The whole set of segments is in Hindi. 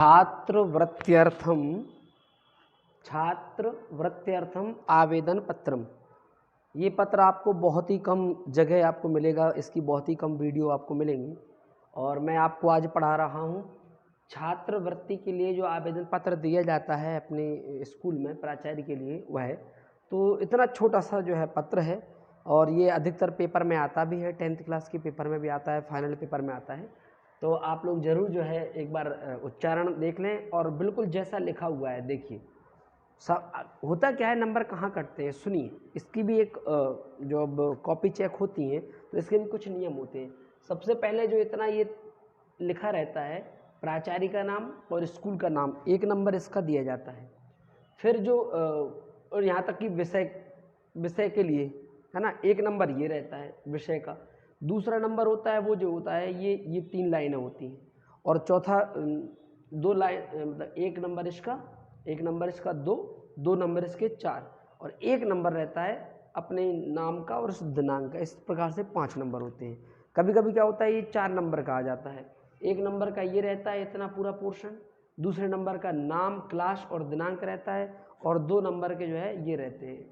छात्रवृत्त्यर्थम आवेदन पत्रम। ये पत्र आपको बहुत ही कम जगह आपको मिलेगा, इसकी बहुत ही कम वीडियो आपको मिलेंगी और मैं आपको आज पढ़ा रहा हूँ छात्रवृत्ति के लिए जो आवेदन पत्र दिया जाता है अपने स्कूल में प्राचार्य के लिए वह है। तो इतना छोटा सा जो है पत्र है और ये अधिकतर पेपर में आता भी है, 10th क्लास के पेपर में भी आता है, फाइनल पेपर में आता है। तो आप लोग ज़रूर जो है एक बार उच्चारण देख लें और बिल्कुल जैसा लिखा हुआ है देखिए। सब होता क्या है, नंबर कहाँ कटते हैं सुनिए। इसकी भी एक जो अब कॉपी चेक होती है तो इसके भी कुछ नियम होते हैं। सबसे पहले जो इतना ये लिखा रहता है प्राचार्य का नाम और स्कूल का नाम, 1 नंबर इसका दिया जाता है। फिर जो और यहाँ तक कि विषय के लिए है ना, 1 नंबर ये रहता है विषय का। दूसरा नंबर होता है वो जो होता है ये 3 लाइनें होती हैं और चौथा 2 लाइन, मतलब 1 नंबर इसका 2 नंबर इसके 4 और 1 नंबर रहता है अपने नाम का और उस दिनांक का। इस प्रकार से 5 नंबर होते हैं। कभी कभी क्या होता है ये 4 नंबर का आ जाता है। 1 नंबर का ये रहता है इतना पूरा पोर्शन, दूसरे नंबर का नाम, क्लास और दिनांक रहता है और 2 नंबर के जो है ये रहते हैं।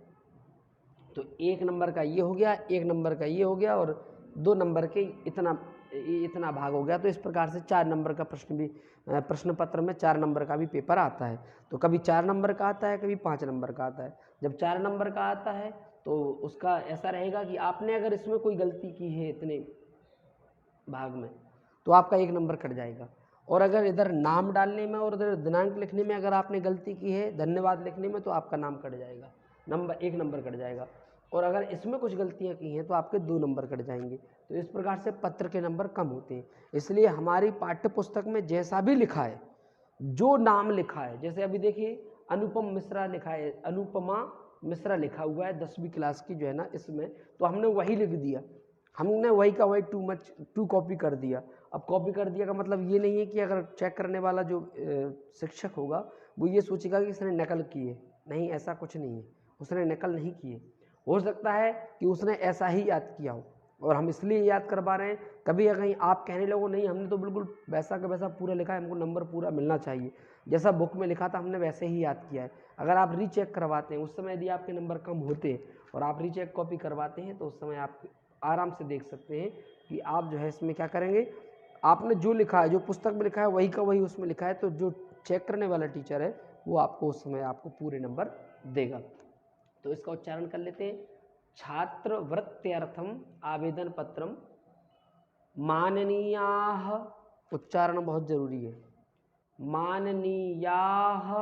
तो 1 नंबर का ये हो गया, 1 नंबर का ये हो गया और 2 नंबर के इतना भाग हो गया। तो इस प्रकार से 4 नंबर का प्रश्न पत्र में 4 नंबर का भी पेपर आता है। तो कभी 4 नंबर का आता है, कभी 5 नंबर का आता है। जब 4 नंबर का आता है तो उसका ऐसा रहेगा कि आपने अगर इसमें कोई गलती की है इतने भाग में तो आपका 1 नंबर कट जाएगा। और अगर इधर नाम डालने में और इधर दिनांक लिखने में अगर आपने गलती की है, धन्यवाद लिखने में, तो आपका नाम कट जाएगा, 1 नंबर कट जाएगा। और अगर इसमें कुछ गलतियां की हैं तो आपके 2 नंबर कट जाएंगे। तो इस प्रकार से पत्र के नंबर कम होते हैं। इसलिए हमारी पाठ्य पुस्तक में जैसा भी लिखा है, जो नाम लिखा है, जैसे अभी देखिए अनुपम मिश्रा लिखा है, अनुपमा मिश्रा लिखा हुआ है 10वीं क्लास की जो है ना इसमें, तो हमने वही लिख दिया, हमने वही का वही टू कॉपी कर दिया। अब कॉपी कर दिया का मतलब ये नहीं है कि अगर चेक करने वाला जो शिक्षक होगा वो ये सोचेगा कि इसने नकल की है। नहीं, ऐसा कुछ नहीं है, उसने नकल नहीं की है। हो सकता है कि उसने ऐसा ही याद किया हो और हम इसलिए याद करवा रहे हैं। कभी कहीं आप कहने लगो नहीं हमने तो बिल्कुल वैसा का वैसा पूरा लिखा है, हमको नंबर पूरा मिलना चाहिए, जैसा बुक में लिखा था हमने वैसे ही याद किया है। अगर आप रीचेक करवाते हैं उस समय यदि आपके नंबर कम होते हैं और आप रीचेक कॉपी करवाते हैं तो उस समय आप आराम से देख सकते हैं कि आप जो है इसमें क्या करेंगे, आपने जो लिखा है, जो पुस्तक में लिखा है वही का वही उसमें लिखा है, तो जो चेक करने वाला टीचर है वो आपको उस समय आपको पूरे नंबर देगा। तो इसका उच्चारण कर लेते हैं। छात्रवृत्त्यर्थम आवेदन पत्रम माननीयाः, उच्चारण बहुत जरूरी है, माननीयाः,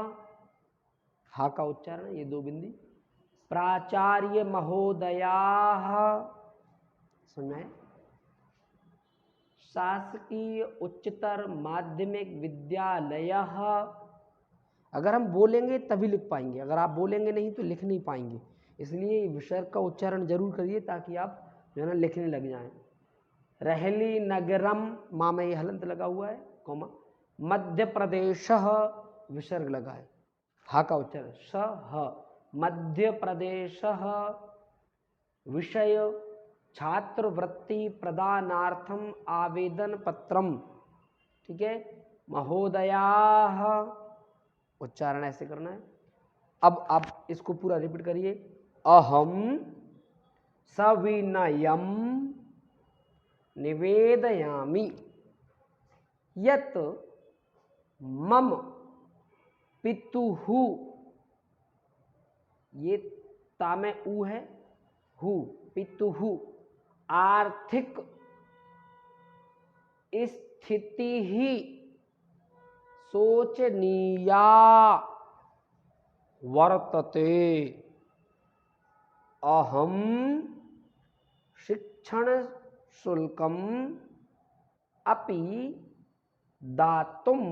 हा का उच्चारण ये 2 बिंदी, प्राचार्य महोदयाः, सुनाए, शासकीय उच्चतर माध्यमिक विद्यालय। अगर हम बोलेंगे तभी लिख पाएंगे, अगर आप बोलेंगे नहीं तो लिख नहीं पाएंगे। इसलिए विसर्ग का उच्चारण जरूर करिए ताकि आप जो है ना लिखने लग जाएं। रहली नगरम, माँ में ये हलंत लगा हुआ है, कॉमा, मध्य प्रदेश, विसर्ग लगा है, हा का उच्चारण स, मध्य प्रदेश, विषय छात्रवृत्ति प्रदानार्थम आवेदन पत्रम, ठीक है, महोदयाः, उच्चारण ऐसे करना है। अब आप इसको पूरा रिपीट करिए। अहम सविनयम निवेदयामि यत मम पितुः, ये ता में ऊ है, हु, पितुः, आर्थिक स्थिति ही शोचनीया वर्तते। अहम शिक्षण शुल्कम अपि दातुम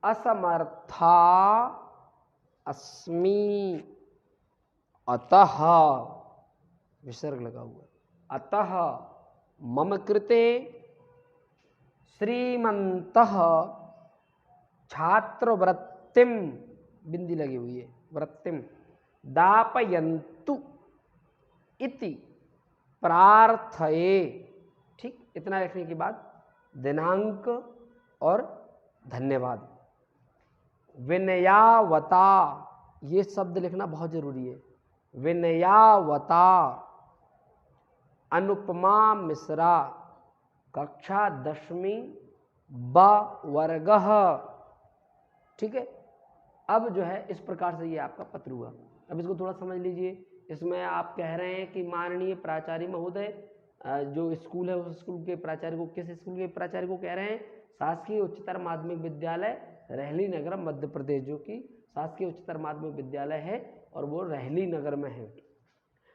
असमर्था अस्मि, अतः, विसर्ग लगा हुआ, अतः मम कृते श्रीमन्तः छात्रवृत्तिम, बिंदी लगी हुई है, वृत्तिम दापयन्तु इति प्रार्थये। ठीक, इतना लिखने के बाद दिनांक और धन्यवाद। विनयावता, ये शब्द लिखना बहुत जरूरी है। विनयावता अनुपमा मिश्रा, कक्षा 10वीं ब वर्ग। ठीक है, अब जो है इस प्रकार से ये आपका पत्र हुआ। अब इसको थोड़ा समझ लीजिए। इसमें आप कह रहे हैं कि माननीय प्राचार्य महोदय, जो स्कूल है उस स्कूल के प्राचार्य को, किस स्कूल के प्राचार्य को कह रहे हैं? शासकीय उच्चतर माध्यमिक विद्यालय रहली नगर मध्य प्रदेश, जो कि शासकीय उच्चतर माध्यमिक विद्यालय है और वो रहली नगर में है।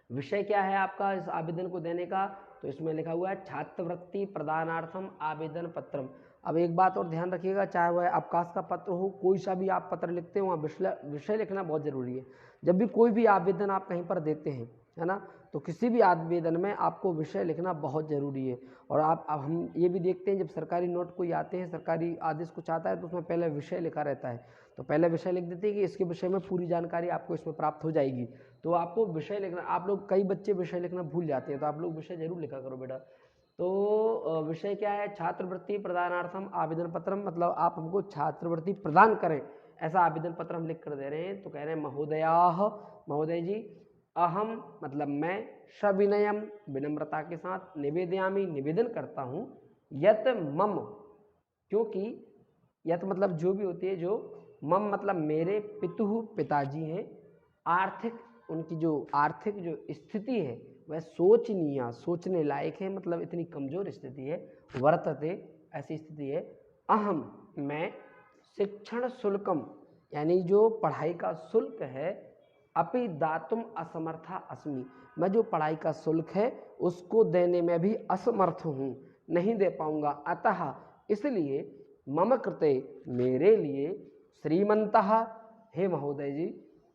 विषय क्या है आपका इस आवेदन को देने का? तो इसमें लिखा हुआ है छात्रवृत्ति प्रदानार्थम आवेदन पत्रम। अब एक बात और ध्यान रखिएगा, चाहे वह अवकाश का पत्र हो, कोई सा भी आप पत्र लिखते हो वहाँ विषय लिखना बहुत जरूरी है। जब भी कोई भी आवेदन आप कहीं पर देते हैं, है ना, तो किसी भी आवेदन में आपको विषय लिखना बहुत ज़रूरी है। और अब हम ये भी देखते हैं, जब सरकारी नोट कोई आते हैं, सरकारी आदेश कुछ आता है, तो उसमें पहले विषय लिखा रहता है। तो पहले विषय लिख देते हैं कि इसके विषय में पूरी जानकारी आपको इसमें प्राप्त हो जाएगी। तो आपको विषय लिखना, आप लोग कई बच्चे विषय लिखना भूल जाते हैं, तो आप लोग विषय जरूर लिखा करो बेटा। तो विषय क्या है? छात्रवृत्ति प्रदानार्थम आवेदन पत्रम, मतलब आप हमको छात्रवृत्ति प्रदान करें, ऐसा आवेदन पत्र हम लिख कर दे रहे हैं। तो कह रहे हैं महोदयाः, महोदय जी, अहम मतलब मैं, सविनयम विनम्रता के साथ, निवेदयामि निवेदन करता हूँ, यत मम, क्योंकि यत मतलब जो भी होती है, जो मम मतलब मेरे, पितुः पिताजी हैं, आर्थिक, उनकी जो आर्थिक जो स्थिति है वह सोचनीय, सोचने लायक है, मतलब इतनी कमजोर स्थिति है, वर्तते ऐसी स्थिति है। अहम मैं, शिक्षण शुल्कम यानी जो पढ़ाई का शुल्क है, अपि दातुम असमर्था अस्मि, मैं जो पढ़ाई का शुल्क है उसको देने में भी असमर्थ हूँ, नहीं दे पाऊंगा। अतः इसलिए मम कृते, मेरे लिए, श्रीमंतः, हे महोदय जी,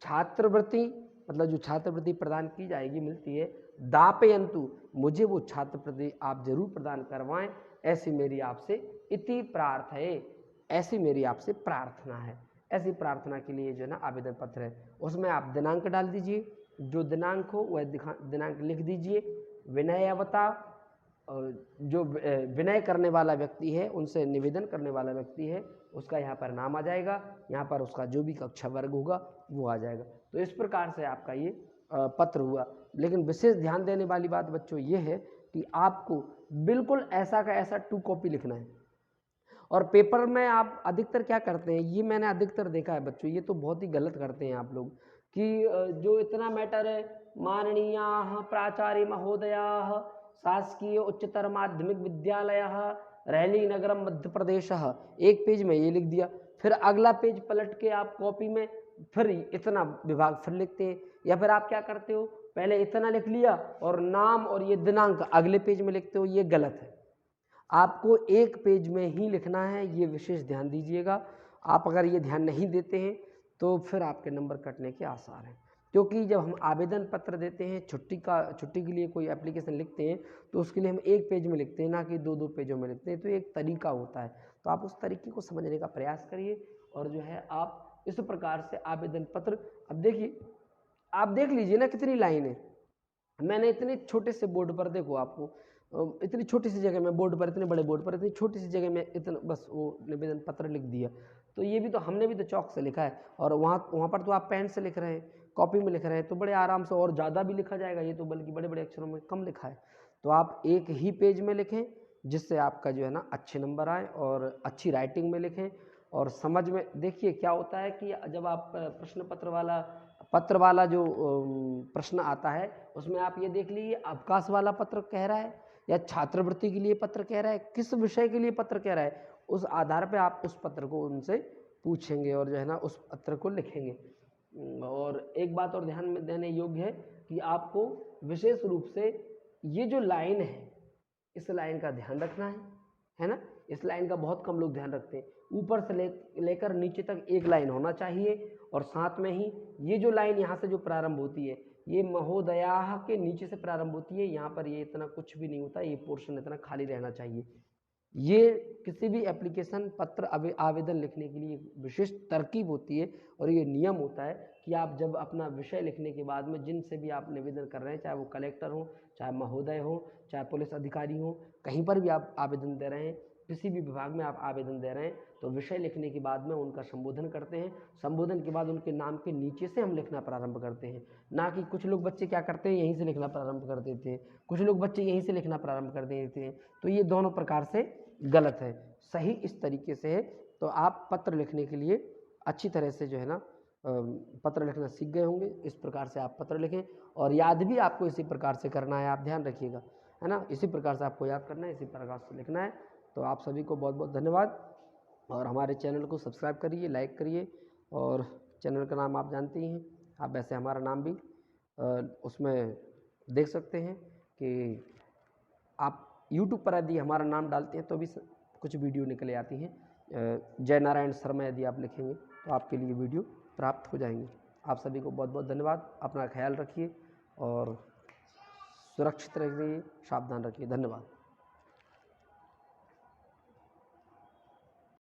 छात्रवृत्ति मतलब जो छात्रवृत्ति प्रदान की जाएगी, मिलती है, दापयन्तु, मुझे वो छात्रवृत्ति आप जरूर प्रदान करवाएं, ऐसी मेरी आपसे इति प्रार्थये, ऐसी मेरी आपसे प्रार्थना है। ऐसी प्रार्थना के लिए जो है ना आवेदन पत्र है, उसमें आप दिनांक डाल दीजिए, जो दिनांक हो वह दिनांक लिख दीजिए। विनयावता, जो विनय करने वाला व्यक्ति है, उनसे निवेदन करने वाला व्यक्ति है, उसका यहाँ पर नाम आ जाएगा, यहाँ पर उसका जो भी कक्षा वर्ग होगा वो आ जाएगा। तो इस प्रकार से आपका ये पत्र हुआ। लेकिन विशेष ध्यान देने वाली बात बच्चों ये है कि आपको बिल्कुल ऐसा का ऐसा 2 कॉपी लिखना है। और पेपर में आप अधिकतर क्या करते हैं, ये मैंने अधिकतर देखा है बच्चों, ये तो बहुत ही गलत करते हैं आप लोग, कि जो इतना मैटर है, माननीयाः प्राचार्य महोदयाः शासकीय उच्चतर माध्यमिक विद्यालयः रहली नगरम मध्य प्रदेश, एक पेज में ये लिख दिया, फिर अगला पेज पलट के आप कॉपी में फिर इतना विभाग फिर लिखते हैं। या फिर आप क्या करते हो, पहले इतना लिख लिया और नाम और ये दिनांक अगले पेज में लिखते हो, ये गलत है। आपको एक पेज में ही लिखना है, ये विशेष ध्यान दीजिएगा। आप अगर ये ध्यान नहीं देते हैं तो फिर आपके नंबर कटने के आसार हैं। क्योंकि जब हम आवेदन पत्र देते हैं, छुट्टी के लिए कोई एप्लीकेशन लिखते हैं, तो उसके लिए हम एक पेज में लिखते हैं, ना कि 2-2 पेजों में लिखते हैं। तो एक तरीका होता है, तो आप उस तरीके को समझने का प्रयास करिए और जो है आप इस प्रकार से आवेदन पत्र, अब देखिए, आप देख लीजिए ना कितनी लाइन है। मैंने इतने छोटे से बोर्ड पर, देखो आपको इतनी छोटी सी जगह में बोर्ड पर, इतने बड़े बोर्ड पर इतनी छोटी सी जगह में इतना बस वो निवेदन पत्र लिख दिया। तो ये भी तो हमने भी तो चौक से लिखा है, और वहाँ पर तो आप पेन से लिख रहे हैं, कॉपी में लिख रहे हैं, तो बड़े आराम से और ज़्यादा भी लिखा जाएगा, ये तो बल्कि बड़े बड़े अक्षरों में कम लिखा है। तो आप एक ही पेज में लिखें, जिससे आपका जो है ना अच्छे नंबर आए, और अच्छी राइटिंग में लिखें। और समझ में देखिए क्या होता है कि जब आप प्रश्न पत्र वाला जो प्रश्न आता है, उसमें आप ये देख लीजिए अवकाश वाला पत्र कह रहा है या छात्रवृत्ति के लिए पत्र कह रहा है, किस विषय के लिए पत्र कह रहा है, उस आधार पे आप उस पत्र को उनसे पूछेंगे और जो है ना उस पत्र को लिखेंगे। और एक बात और ध्यान में देने योग्य है कि आपको विशेष रूप से ये जो लाइन है, इस लाइन का ध्यान रखना है ना। इस लाइन का बहुत कम लोग ध्यान रखते हैं। ऊपर से लेकर नीचे तक एक लाइन होना चाहिए, और साथ में ही ये जो लाइन यहाँ से जो प्रारंभ होती है, ये महोदयाः के नीचे से प्रारंभ होती है, यहाँ पर ये इतना कुछ भी नहीं होता, ये पोर्शन इतना खाली रहना चाहिए। ये किसी भी एप्लीकेशन पत्र आवेदन लिखने के लिए विशेष तरकीब होती है, और ये नियम होता है कि आप जब अपना विषय लिखने के बाद में जिनसे भी आप निवेदन कर रहे हैं, चाहे वो कलेक्टर हो, चाहे महोदय हो, चाहे पुलिस अधिकारी हो, कहीं पर भी आप आवेदन दे रहे हैं, किसी भी विभाग में आप आवेदन दे रहे हैं तो विषय लिखने के बाद में उनका संबोधन करते हैं। संबोधन के बाद उनके नाम के नीचे से हम लिखना प्रारंभ करते हैं, ना कि कुछ लोग बच्चे क्या करते हैं यहीं से लिखना प्रारंभ कर देते हैं, कुछ लोग बच्चे यहीं से लिखना प्रारंभ कर देते हैं। तो ये दोनों प्रकार से गलत है। सही इस तरीके से है। तो आप पत्र लिखने के लिए अच्छी तरह से जो है ना पत्र लिखना सीख गए होंगे। इस प्रकार से आप पत्र लिखें और याद भी आपको इसी प्रकार से करना है, आप ध्यान रखिएगा, है ना। इसी प्रकार से आपको याद करना है, इसी प्रकार से लिखना है। तो आप सभी को बहुत बहुत धन्यवाद और हमारे चैनल को सब्सक्राइब करिए, लाइक करिए और चैनल का नाम आप जानते ही हैं। आप वैसे हमारा नाम भी उसमें देख सकते हैं कि आप YouTube पर यदि हमारा नाम डालते हैं तो भी कुछ वीडियो निकले आती हैं। जय नारायण शर्मा यदि आप लिखेंगे तो आपके लिए वीडियो प्राप्त हो जाएंगे। आप सभी को बहुत बहुत धन्यवाद। अपना ख्याल रखिए और सुरक्षित रहिए, सावधान रखिए। धन्यवाद।